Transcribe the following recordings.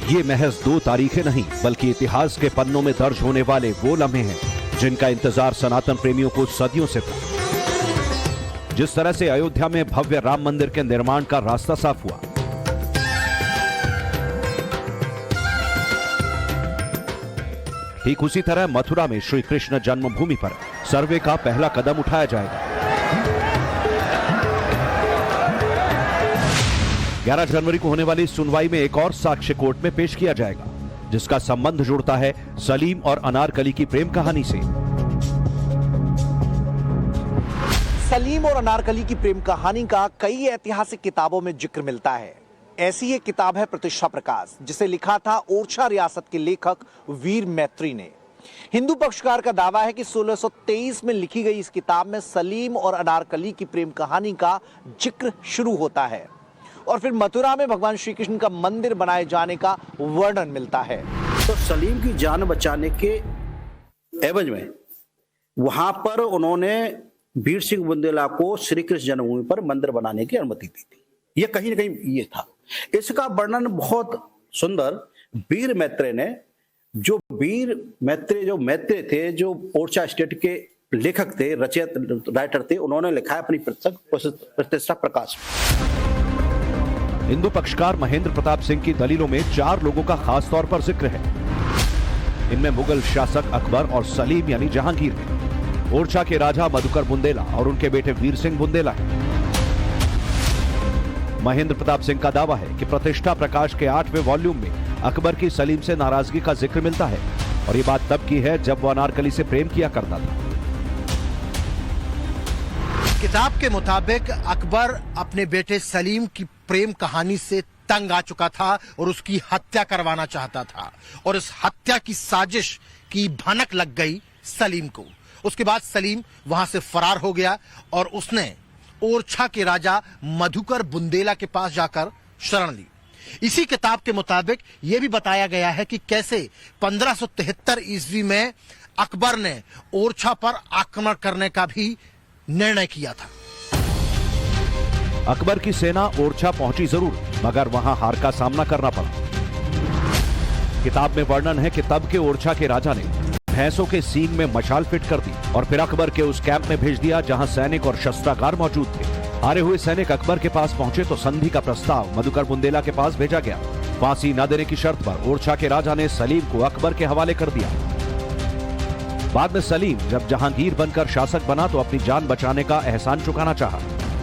ये महज 2 तारीखें नहीं बल्कि इतिहास के पन्नों में दर्ज होने वाले वो लम्हे हैं जिनका इंतजार सनातन प्रेमियों को सदियों से था। जिस तरह से अयोध्या में भव्य राम मंदिर के निर्माण का रास्ता साफ हुआ, ठीक उसी तरह मथुरा में श्री कृष्ण जन्मभूमि पर सर्वे का पहला कदम उठाया जाएगा। 11 जनवरी को होने वाली सुनवाई में एक और साक्ष्य कोर्ट में पेश किया जाएगा जिसका संबंध जुड़ता है सलीम और अनारकली की प्रेम कहानी से। सलीम और अनारकली की प्रेम कहानी का कई ऐतिहासिक किताबों में जिक्र मिलता है। ऐसी एक किताब है प्रतिष्ठा प्रकाश, जिसे लिखा था ओरछा रियासत के लेखक वीर मैत्री ने। हिंदू पक्षकार का दावा है कि 1623 में लिखी गई इस किताब में सलीम और अनारकली की प्रेम कहानी का जिक्र शुरू होता है और फिर मथुरा में भगवान श्री कृष्ण का मंदिर बनाए जाने का वर्णन मिलता है। तो सलीम की जान बचाने के एवज में वहां पर उन्होंने वीर सिंह बुंदेला को श्री कृष्ण जन्मभूमि पर मंदिर बनाने की अनुमति दी थी। ये कहीं ना कहीं ये था। इसका वर्णन बहुत सुंदर वीर मैत्रेय ने, जो मैत्रेय थे, जो ओरछा स्टेट के लेखक थे, रचयिता राइटर थे, उन्होंने लिखा है अपनी प्रतिष्ठा प्रकाश में। हिंदू पक्षकार महेंद्र प्रताप सिंह की दलीलों में 4 लोगों का खास तौर पर जिक्र है। इनमें मुगल शासक अकबर और सलीम यानी जहांगीर है। ओरछा के राजा मधुकर बुंदेला और उनके बेटे वीर सिंह बुंदेला है। महेंद्र प्रताप सिंह का दावा है कि प्रतिष्ठा प्रकाश के 8वें वॉल्यूम में अकबर की सलीम से नाराजगी का जिक्र मिलता है और ये बात तब की है जब वो अनारकली से प्रेम किया करता था। किताब के मुताबिक अकबर अपने बेटे सलीम की प्रेम कहानी से तंग आ चुका था और उसकी हत्या करवाना चाहता था और इस हत्या की साजिश की भनक लग गई सलीम को। उसके बाद सलीम वहां से फरार हो गया और उसने ओरछा के राजा मधुकर बुंदेला के पास जाकर शरण ली। इसी किताब के मुताबिक यह भी बताया गया है कि कैसे 1573 ईस्वी में अकबर ने ओरछा पर आक्रमण करने का भी निर्णय किया था। अकबर की सेना ओरछा पहुंची जरूर, मगर वहां हार का सामना करना पड़ा। किताब में वर्णन है कि तब के ओरछा के राजा ने भैंसों के सींग में मशाल फिट कर दी और फिर अकबर के उस कैंप में भेज दिया जहां सैनिक और शस्त्रागार मौजूद थे। हारे हुए सैनिक अकबर के पास पहुंचे तो संधि का प्रस्ताव मधुकर बुंदेला के पास भेजा गया। फांसी न देने की शर्त पर ओरछा के राजा ने सलीम को अकबर के हवाले कर दिया। बाद में सलीम जब जहांगीर बनकर शासक बना तो अपनी जान बचाने का एहसान चुकाना चाहा,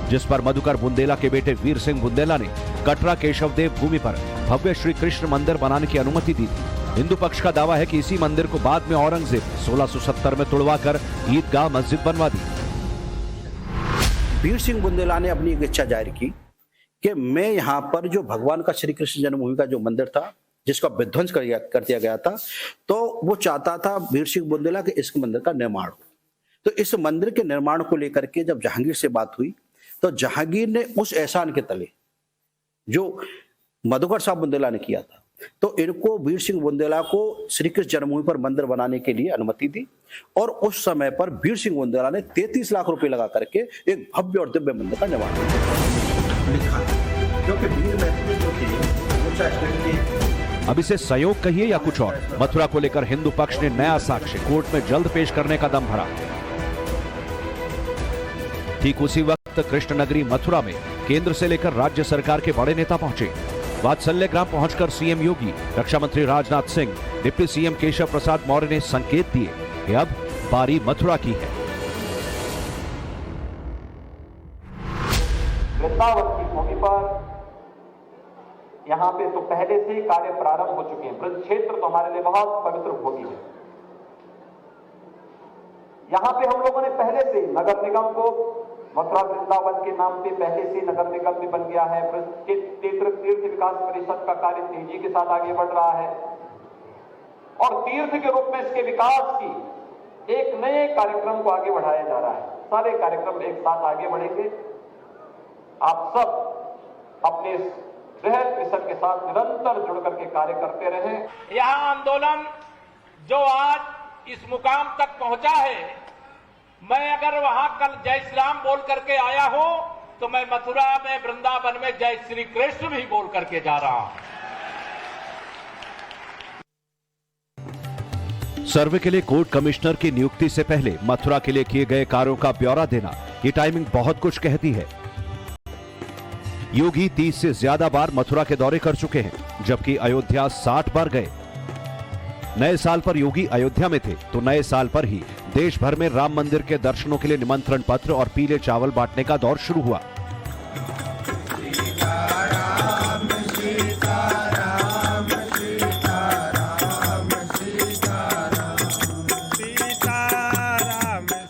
जिस पर मधुकर बुंदेला के बेटे वीर सिंह बुंदेला ने कटरा केशवदेव भूमि पर भव्य श्री कृष्ण मंदिर बनाने की अनुमति दी थी। हिंदू पक्ष का दावा है कि इसी मंदिर को बाद में औरंगजेब 1670 में तुड़वाकर ईदगाह मस्जिद बनवा दी। वीर सिंह बुंदेला ने अपनी एक इच्छा जाहिर की कि मैं यहाँ पर जो भगवान का श्री कृष्ण जन्मभूमि का जो मंदिर था, जिसका विध्वंस कर दिया गया था, तो वो चाहता था वीर सिंह बुंदेला के इस मंदिर का निर्माण हो। तो इस मंदिर के निर्माण को लेकर के जब जहांगीर से बात हुई तो जहांगीर ने उस एहसान के तले जो मधुकर साहब बुंदेला ने किया था, तो इनको वीर सिंह बुंदेला को श्री कृष्ण जन्मभूमि पर मंदिर बनाने के लिए अनुमति दी और उस समय पर वीर सिंह बुंदेला ने 33 लाख रुपए लगा करके एक भव्य और दिव्य मंदिर का निर्माण किया। क्योंकि वीर मैत्री जो थे अब इसे संयोग कहिए या कुछ और, मथुरा को लेकर हिंदू पक्ष ने नया साक्ष्य कोर्ट में जल्द पेश करने का दम भरा। ठीक उसी वक्त कृष्णनगरी मथुरा में केंद्र से लेकर राज्य सरकार के बड़े नेता पहुंचे। वात्सल्य ग्राम पहुंचकर सीएम योगी, रक्षा मंत्री राजनाथ सिंह, डिप्टी सीएम केशव प्रसाद मौर्य ने संकेत दिए कि अब बारी मथुरा की है। वृंदावन की भूमि पर यहाँ पे तो पहले से ही कार्य प्रारंभ हो चुके हैं। ब्रज क्षेत्र तो हमारे लिए बहुत पवित्र भूमि है। यहाँ पे हम लोगों ने पहले से नगर निगम को मथुरा वृंदावन के नाम पे पहले से नगर निगम भी बन गया है। तीर्थ विकास परिषद का कार्य तेजी के साथ आगे बढ़ रहा है और तीर्थ के रूप में इसके विकास की एक नए कार्यक्रम को आगे बढ़ाया जा रहा है। सारे कार्यक्रम एक साथ आगे बढ़ेंगे। आप सब अपने बृहद मिशन के साथ निरंतर जुड़ करके कार्य करते रहें। यह आंदोलन जो आज इस मुकाम तक पहुंचा है, मैं अगर वहां कल जय श्री राम बोल करके आया हूं तो मैं मथुरा में वृंदावन में जय श्री कृष्ण भी बोल करके जा रहा हूं। सर्वे के लिए कोर्ट कमिश्नर की नियुक्ति से पहले मथुरा के लिए किए गए कार्यों का ब्यौरा देना, ये टाइमिंग बहुत कुछ कहती है। योगी 30 से ज्यादा बार मथुरा के दौरे कर चुके हैं, जबकि अयोध्या 60 बार गए। नए साल पर योगी अयोध्या में थे तो नए साल पर ही देश भर में राम मंदिर के दर्शनों के लिए निमंत्रण पत्र और पीले चावल बांटने का दौर शुरू हुआ।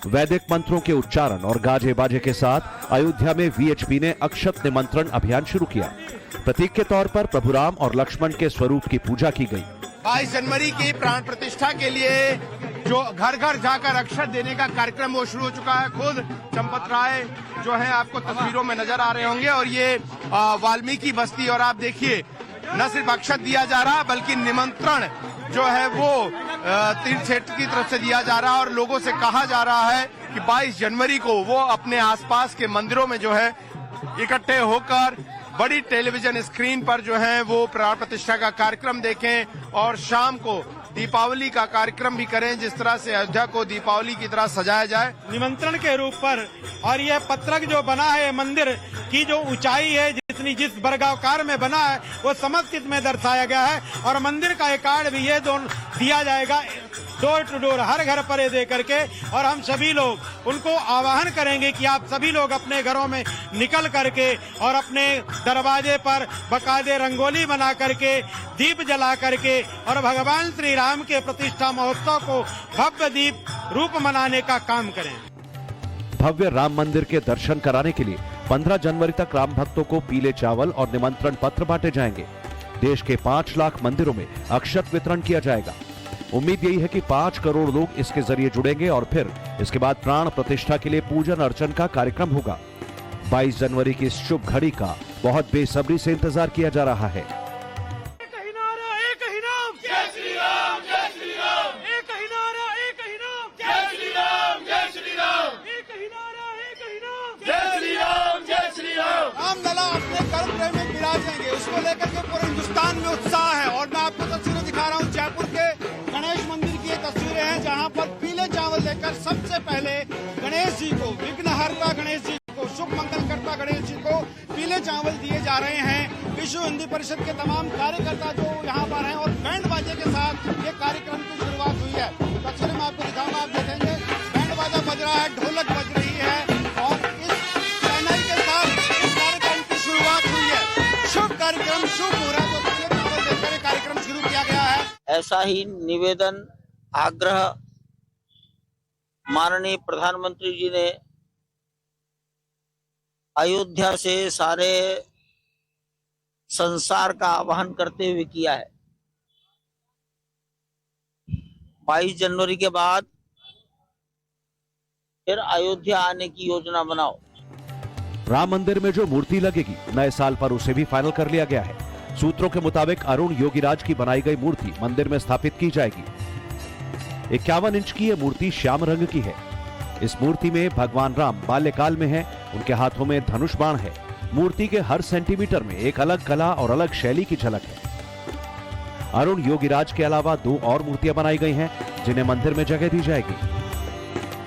वैदिक मंत्रों के उच्चारण और गाजे बाजे के साथ अयोध्या में वीएचपी ने अक्षत निमंत्रण अभियान शुरू किया। प्रतीक के तौर पर प्रभु राम और लक्ष्मण के स्वरूप की पूजा की गई। 22 जनवरी की प्राण प्रतिष्ठा के लिए जो घर घर जाकर अक्षत देने का कार्यक्रम वो शुरू हो चुका है। खुद चंपत राय जो है आपको तस्वीरों में नजर आ रहे होंगे और ये वाल्मीकि बस्ती, और आप देखिए न सिर्फ अक्षत दिया जा रहा बल्कि निमंत्रण जो है वो तीर्थ क्षेत्र की तरफ से दिया जा रहा है और लोगों से कहा जा रहा है कि 22 जनवरी को वो अपने आसपास के मंदिरों में जो है इकट्ठे होकर बड़ी टेलीविजन स्क्रीन पर जो है वो प्राण प्रतिष्ठा का कार्यक्रम देखें और शाम को दीपावली का कार्यक्रम भी करें, जिस तरह से अयोध्या को दीपावली की तरह सजाया जाए। निमंत्रण के रूप पर और यह पत्रक जो बना है मंदिर की जो ऊंचाई है, जिस वर्गाकार में बना है वो समस्कृत में दर्शाया गया है और मंदिर का एक कार्ड भी ये दिया जाएगा डोर टू डोर, हर घर पर ये दे करके, और हम सभी लोग उनको आह्वान करेंगे कि आप सभी लोग अपने घरों में निकल करके और अपने दरवाजे पर बाकायदे रंगोली बना करके, दीप जला करके और भगवान श्री राम के प्रतिष्ठा महोत्सव को भव्य दीप रूप मनाने का काम करें। भव्य राम मंदिर के दर्शन कराने के लिए 15 जनवरी तक राम भक्तों को पीले चावल और निमंत्रण पत्र बांटे जाएंगे। देश के 5 लाख मंदिरों में अक्षत वितरण किया जाएगा। उम्मीद यही है कि 5 करोड़ लोग इसके जरिए जुड़ेंगे और फिर इसके बाद प्राण प्रतिष्ठा के लिए पूजन अर्चन का कार्यक्रम होगा। 22 जनवरी की इस शुभ घड़ी का बहुत बेसब्री से इंतजार किया जा रहा है। रामलला अपने कर्म प्रेम में विराजेंगे, उसको लेकर के पूरे हिंदुस्तान में उत्साह है। और मैं आपको तस्वीरें दिखा रहा हूँ जयपुर के गणेश मंदिर की ये तस्वीरें हैं, जहाँ पर पीले चावल लेकर सबसे पहले गणेश जी को, विघ्नहर्ता गणेश जी को, शुभ मंगल करता गणेश जी को पीले चावल दिए जा रहे हैं। विश्व हिंदी परिषद के तमाम कार्यकर्ता जो यहाँ पर हैं और बैंड बाजे के साथ ये कार्यक्रम की शुरुआत हुई है। तस्वीरें मैं आपको दिखाऊंगा, आप देखेंगे बैंड बाजा बज रहा है, ढोलक बज रही है और इस शहनाई के साथ इस कार्यक्रम की शुरुआत हुई है। शुभ कार्यक्रम शुभ हो रहा है, तो पीले चावल देकर कार्यक्रम शुरू किया गया है। ऐसा ही निवेदन आग्रह माननीय प्रधानमंत्री जी ने अयोध्या से सारे संसार का आह्वान करते हुए किया है। 22 जनवरी के बाद फिर अयोध्या आने की योजना बनाओ। राम मंदिर में जो मूर्ति लगेगी नए साल पर उसे भी फाइनल कर लिया गया है। सूत्रों के मुताबिक अरुण योगीराज की बनाई गई मूर्ति मंदिर में स्थापित की जाएगी। 51 इंच की यह मूर्ति श्याम रंग की है। इस मूर्ति में भगवान राम बाल्यकाल में हैं, उनके हाथों में धनुष बाण है। मूर्ति के हर सेंटीमीटर में एक अलग कला और अलग शैली की झलक है। अरुण योगीराज के अलावा 2 और मूर्तियां बनाई गई हैं, जिन्हें मंदिर में जगह दी जाएगी।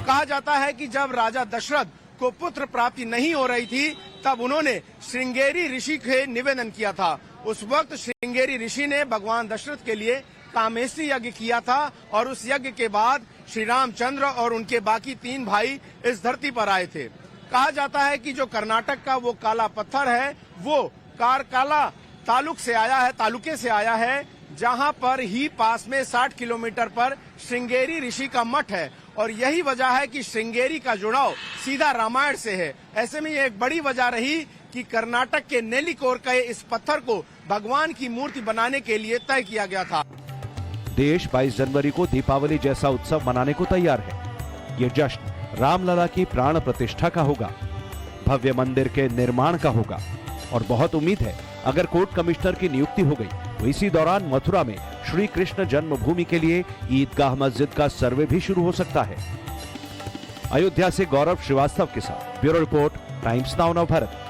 कहा जाता है कि जब राजा दशरथ को पुत्र प्राप्ति नहीं हो रही थी, तब उन्होंने श्रृंगेरी ऋषि के निवेदन किया था। उस वक्त श्रृंगेरी ऋषि ने भगवान दशरथ के लिए कामेष्टि यज्ञ किया था और उस यज्ञ के बाद श्री रामचंद्र और उनके बाकी 3 भाई इस धरती पर आए थे। कहा जाता है कि जो कर्नाटक का वो काला पत्थर है वो कारकाला तालुके से आया है, जहां पर ही पास में 60 किलोमीटर पर श्रृंगेरी ऋषि का मठ है और यही वजह है कि श्रृंगेरी का जुड़ाव सीधा रामायण से है। ऐसे में ये एक बड़ी वजह रही कि कर्नाटक के नेल्लिकोर के इस पत्थर को भगवान की मूर्ति बनाने के लिए तय किया गया था। देश 22 जनवरी को दीपावली जैसा उत्सव मनाने को तैयार है। ये जश्न रामलला की प्राण प्रतिष्ठा का होगा, भव्य मंदिर के निर्माण का होगा और बहुत उम्मीद है अगर कोर्ट कमिश्नर की नियुक्ति हो गई तो इसी दौरान मथुरा में श्री कृष्ण जन्मभूमि के लिए ईदगाह मस्जिद का सर्वे भी शुरू हो सकता है। अयोध्या से गौरव श्रीवास्तव के साथ ब्यूरो रिपोर्ट, टाइम्स नाउ नव भारत।